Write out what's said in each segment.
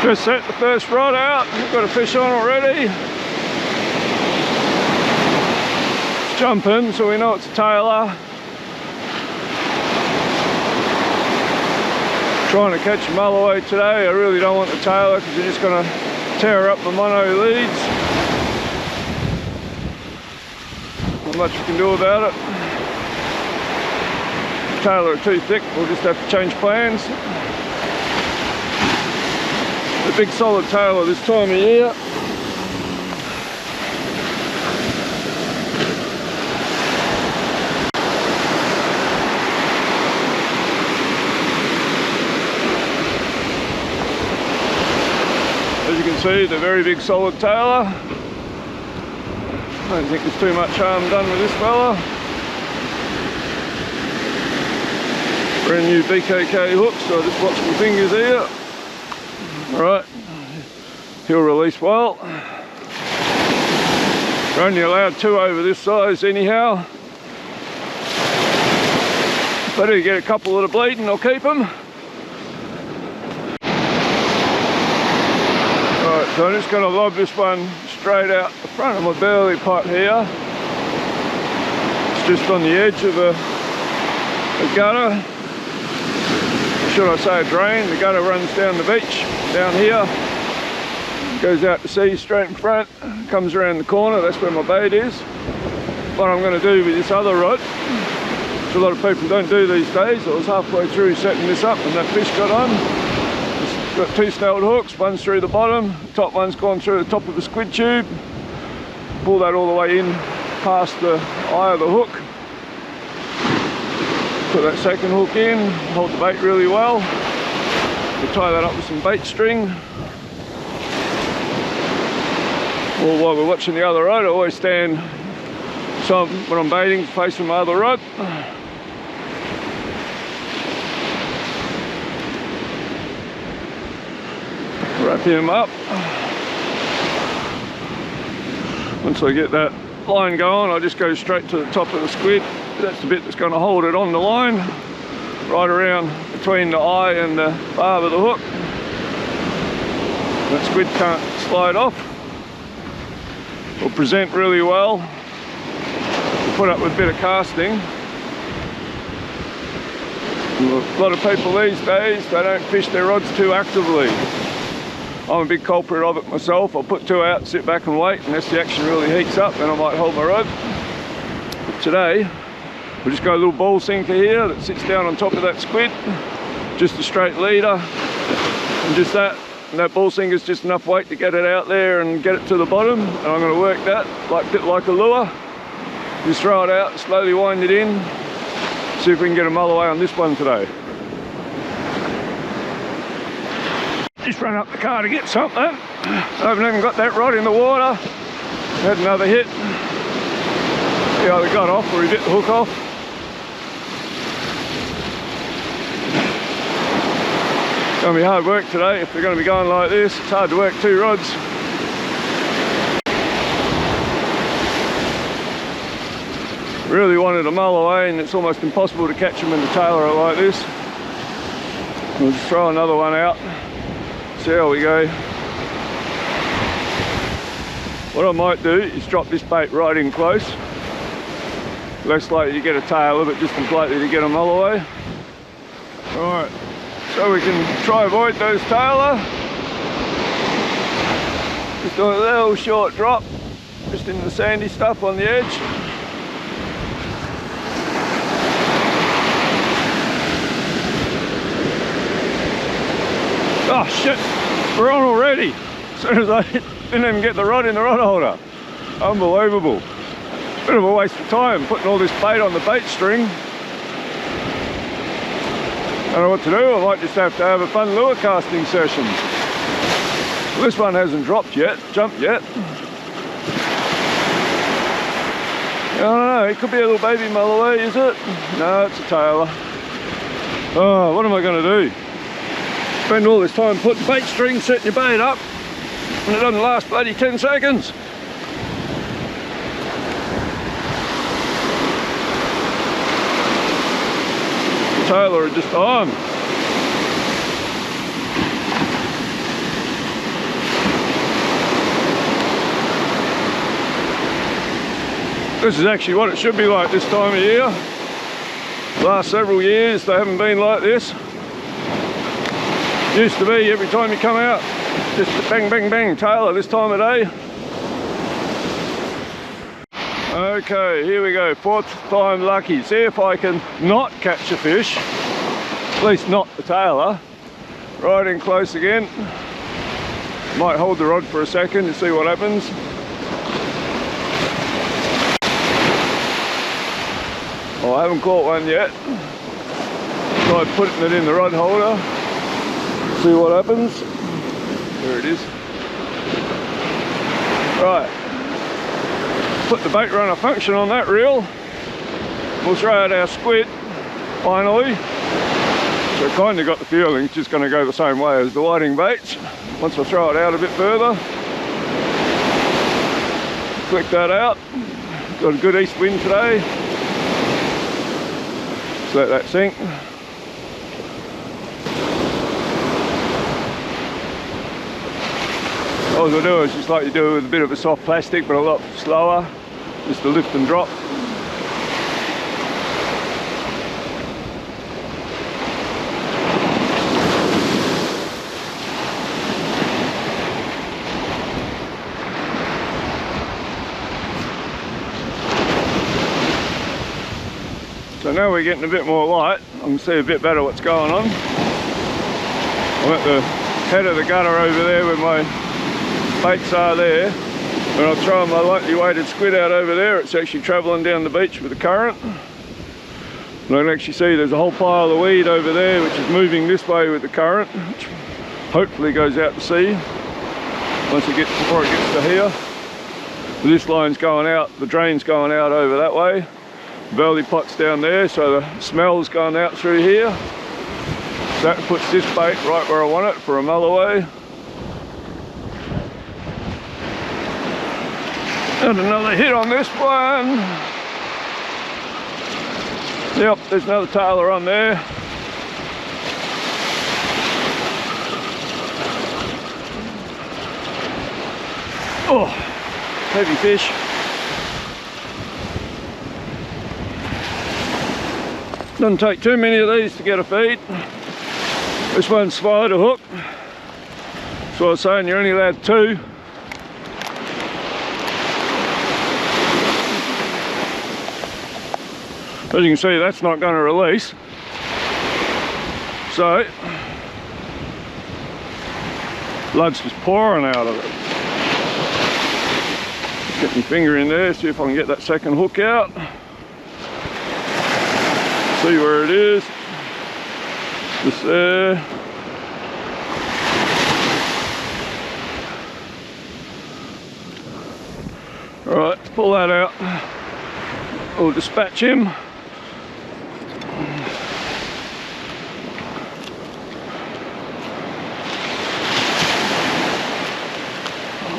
Just set the first rod out. We've got a fish on already. It's jumping, so we know it's a tailor. Trying to catch a mulloway today. I really don't want the tailor because they're just going to tear up the mono leads. Not much we can do about it. Tailor are too thick, we'll just have to change plans. A big solid tailor this time of year. As you can see, the very big solid tailor. I don't think there's too much harm done with this fella. Brand new BKK hook, so I just watch my fingers here. Alright, he'll release well. We're only allowed 2 over this size anyhow. If I do get a couple that are bleeding, I'll keep them. Alright, so I'm just going to lob this one straight out the front of my burley pot here. It's just on the edge of a gutter. Should I say a drain? The gutter runs down the beach, down here, goes out to sea straight in front, comes around the corner, that's where my bait is. What I'm going to do with this other rod, which a lot of people don't do these days, I was halfway through setting this up and that fish got on. It's got 2 snelled hooks, one's through the bottom, the top one's gone through the top of the squid tube. Pull that all the way in past the eye of the hook. Put that second hook in, hold the bait really well. We'll tie that up with some bait string. Or while we're watching the other rod, I always stand when I'm baiting facing my other rod. Wrap him up. Once I get that line going, I just go straight to the top of the squid. That's the bit that's going to hold it on the line, right around between the eye and the barb of the hook. That squid can't slide off. Will present really well. We'll put up with a bit of casting. A lot of people these days, they don't fish their rods too actively. I'm a big culprit of it myself. I'll put 2 out, sit back and wait, unless the action really heats up, then I might hold my rod. But today, we've just got a little ball sinker here that sits down on top of that squid. Just a straight leader, and just that. And that ball sinker is just enough weight to get it out there and get it to the bottom. And I'm going to work that like a lure. Just throw it out, slowly wind it in. See if we can get a mulloway on this one today. Just run up the car to get something. I haven't even got that rod in the water. Had another hit. He either got off or he bit the hook off. It's going to be hard work today if they're going to be going like this. It's hard to work 2 rods. Really wanted a mulloway and it's almost impossible to catch them in the tailor are like this. We'll just throw another one out. See how we go. What I might do is drop this bait right in close. Less likely to get a tailor, but just as likely to get a mulloway. Alright, so we can try avoid those tailor. Just do a little short drop, just in the sandy stuff on the edge. Oh shit, we're on already. As soon as I didn't even get the rod in the rod holder. Unbelievable. Bit of a waste of time putting all this bait on the bait string. I don't know what to do, I might just have to have a fun lure casting session. Well, this one hasn't jumped yet. I don't know, it could be a little baby mulloway, is it? No, it's a tailor. Oh, what am I going to do? Spend all this time putting bait string, setting your bait up, and it doesn't last bloody 10 seconds. The tailor are just on. This is actually what it should be like this time of year. Last several years they haven't been like this. Used to be every time you come out, just bang, bang, bang, tailor this time of day. Okay, here we go, 4th time lucky. See if I can not catch a fish, at least not the tailor. Right in close again. Might hold the rod for a second to see what happens. Oh, I haven't caught one yet. Tried putting it in the rod holder. See what happens. There it is. Right. Put the bait runner function on that reel. We'll throw out our squid, finally. So I kind of got the feeling it's just going to go the same way as the whiting baits. Once I throw it out a bit further. Click that out. Got a good east wind today. Just let that sink. All I'll do is just like you do with a bit of a soft plastic, but a lot slower, just to lift and drop. So now we're getting a bit more light, I can see a bit better what's going on. I'm at the head of the gutter over there where my baits are there. When I throw my lightly weighted squid out over there, it's actually travelling down the beach with the current. And I can actually see there's a whole pile of weed over there which is moving this way with the current, which hopefully goes out to sea before it gets to here. But this line's going out, the drain's going out over that way. Belly pot's down there, so the smell's gone out through here. So that puts this bait right where I want it for a mulloway. And another hit on this one. Yep, there's another tailor on there. Oh, heavy fish. Doesn't take too many of these to get a feed. This one's swallowed a hook. So I was saying you're only allowed 2. As you can see, that's not going to release. So, blood's just pouring out of it. Get my finger in there, see if I can get that second hook out. See where it is. Just there. Alright, pull that out. We'll dispatch him.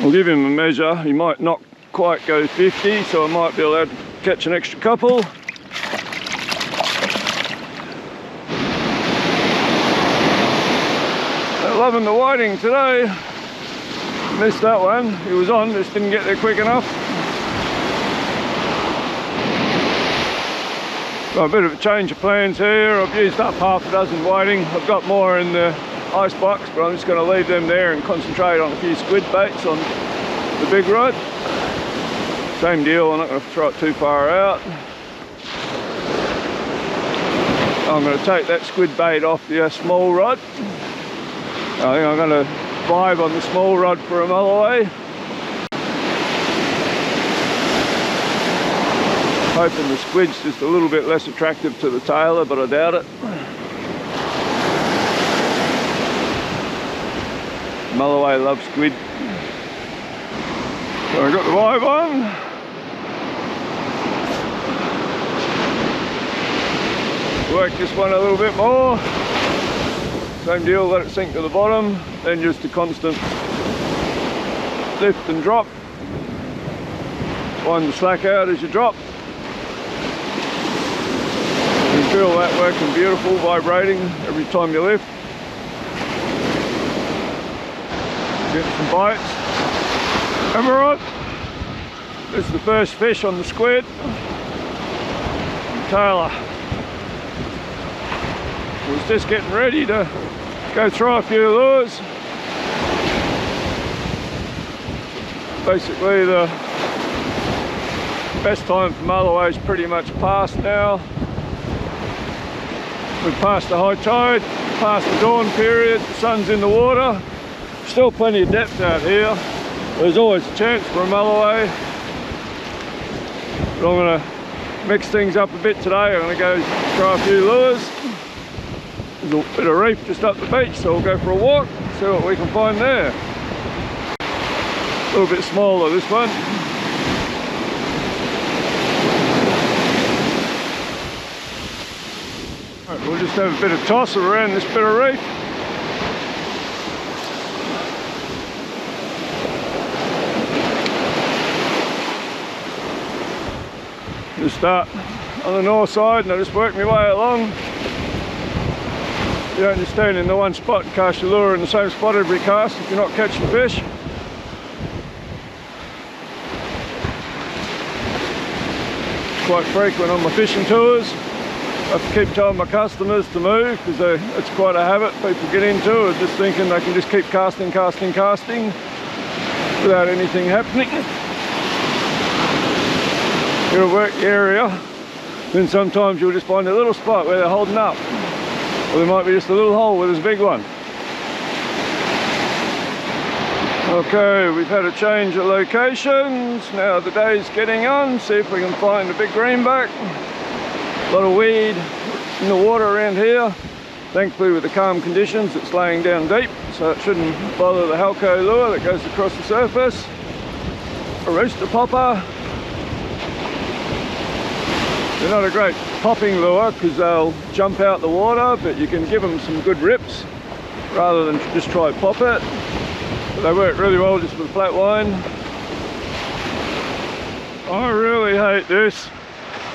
I'll give him a measure. He might not quite go 50, so I might be allowed to catch an extra couple. They're loving the whiting today. Missed that one. He was on, just didn't get there quick enough. Got a bit of a change of plans here. I've used up half a dozen whiting. I've got more in the ice box, but I'm just going to leave them there and concentrate on a few squid baits on the big rod. Same deal, I'm not going to throw it too far out. I'm going to take that squid bait off the small rod. I think I'm going to vibe on the small rod for a mulloway. Hoping the squid's just a little bit less attractive to the tailor, but I doubt it. Mulloway loves squid. So I've got the vibe on. Work this one a little bit more. Same deal, let it sink to the bottom, then just a constant lift and drop. Wind the slack out as you drop. You can feel that working beautiful, vibrating every time you lift. Get some bites. Camera on. This is the first fish on the squid. Tailor. Was just getting ready to go throw a few lures. Basically the best time for mulloway is pretty much past now. We've passed the high tide, past the dawn period, the sun's in the water. Still plenty of depth out here. There's always a chance for a mulloway. But I'm going to mix things up a bit today. I'm going to go throw a few lures. There's a bit of reef just up the beach, so we'll go for a walk, see what we can find there. A little bit smaller, this one. Right, we'll just have a bit of toss around this bit of reef. Just start on the north side and I just work my way along. You don't just stand in the one spot and cast your lure in the same spot every cast if you're not catching fish. It's quite frequent on my fishing tours. I have to keep telling my customers to move because it's quite a habit people get into, of just thinking they can just keep casting without anything happening. You'll work the area, then sometimes you'll just find a little spot where they're holding up. Or there might be just a little hole where there's a big one. Okay, we've had a change of locations. Now the day's getting on. See if we can find a big greenback. A lot of weed in the water around here. Thankfully with the calm conditions it's laying down deep, so it shouldn't bother the halco lure that goes across the surface. A rooster popper. They're not a great popping lure because they'll jump out the water, but you can give them some good rips rather than just try pop it. But they work really well just with flat line. I really hate this.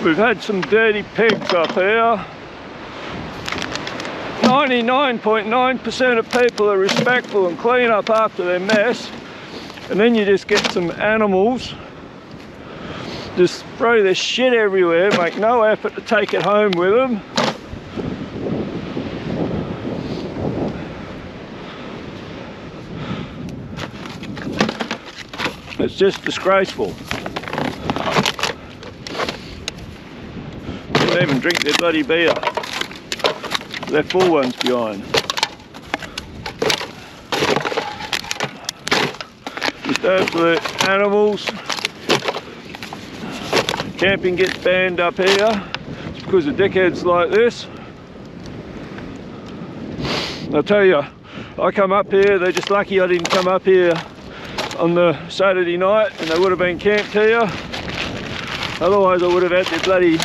We've had some dirty pigs up here. 99.9% of people are respectful and clean up after their mess, and then you just get some animals just throw their shit everywhere, make no effort to take it home with them. It's just disgraceful. They don't even drink their bloody beer. They're full ones behind. Just absolute animals. Camping gets banned up here. It's because of dickheads like this. I'll tell you, I come up here, they're just lucky I didn't come up here on the Saturday night and they would have been camped here. Otherwise I would have had their bloody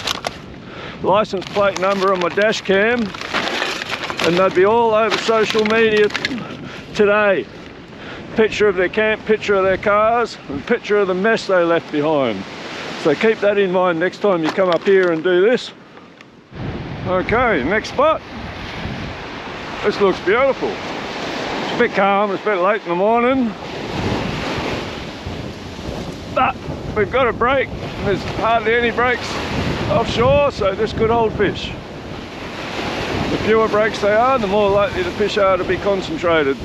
license plate number on my dash cam and they'd be all over social media today. Picture of their camp, picture of their cars, and picture of the mess they left behind. So keep that in mind next time you come up here and do this. Okay, next spot. This looks beautiful. It's a bit calm, it's a bit late in the morning. But we've got a break. There's hardly any breaks offshore, so this could hold fish. The fewer breaks they are, the more likely the fish are to be concentrated.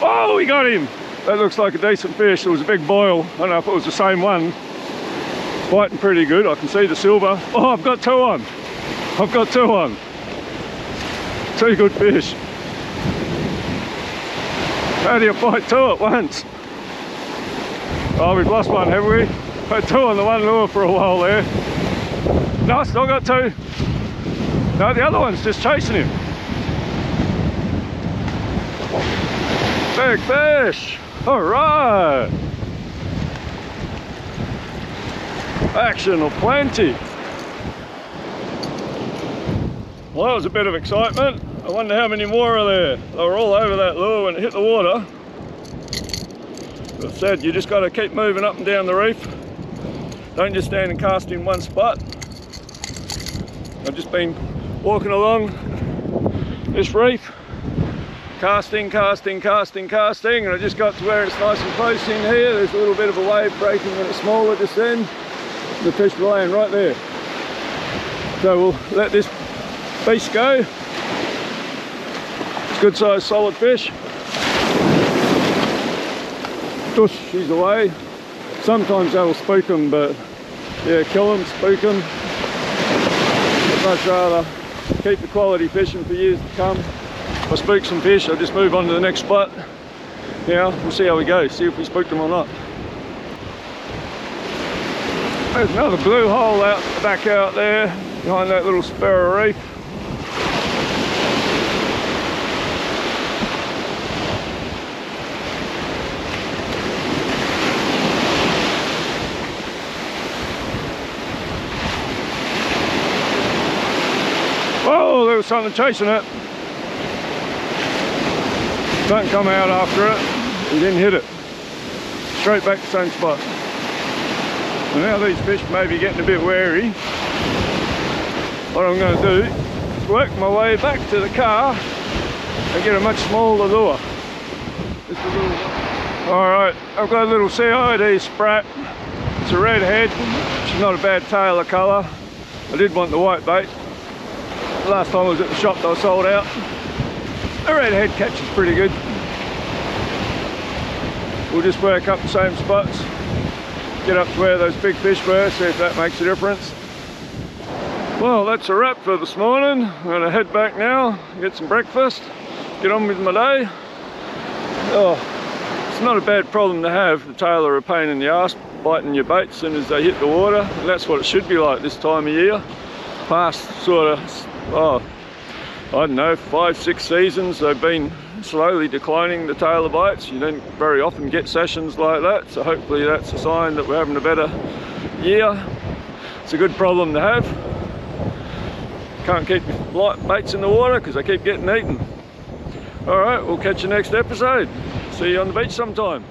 Oh, we got him. That looks like a decent fish. It was a big boil. I don't know if it was the same one. Biting pretty good. I can see the silver. Oh, I've got two on. I've got two on. Two good fish. How do you fight two at once? Oh, we've lost one, have we? Had two on the one lure for a while there. No, still got two. No, the other one's just chasing him. Big fish! Alright! Action aplenty! Well, that was a bit of excitement. I wonder how many more are there. They were all over that lure when it hit the water. As I said, you just got to keep moving up and down the reef. Don't just stand and cast in one spot. I've just been walking along this reef, casting, and I just got to where it's nice and close in here. There's a little bit of a wave breaking when it's smaller just then. The fish will land right there. So we'll let this beast go. It's a good sized solid fish. Tush, she's away. Sometimes that'll spook them, but yeah, kill them, spook them. I'd much rather keep the quality fishing for years to come. If I spook some fish, I'll just move on to the next spot. Now, we'll see how we go, see if we spook them or not. There's another blue hole out the back out there, behind that little spur of reef. Oh, there was something chasing it. Don't come out after it. He didn't hit it. Straight back to the same spot. And now these fish may be getting a bit wary. What I'm going to do is work my way back to the car and get a much smaller lure. Alright, I've got a little CID sprat. It's a red head. She's not a bad tailor colour. I did want the white bait. Last time I was at the shop they were sold out. The red head catches pretty good. We'll just work up the same spots, get up to where those big fish were, see if that makes a difference. Well, that's a wrap for this morning. I'm going to head back now, get some breakfast, get on with my day. Oh, it's not a bad problem to have, the tailor a pain in the ass, biting your bait as soon as they hit the water. And that's what it should be like this time of year. Past sort of, oh, I don't know, 5-6 seasons they've been slowly declining, the tailor bites. You don't very often get sessions like that, so hopefully that's a sign that we're having a better year. It's a good problem to have. Can't keep light baits in the water because they keep getting eaten. Alright, we'll catch you next episode. See you on the beach sometime.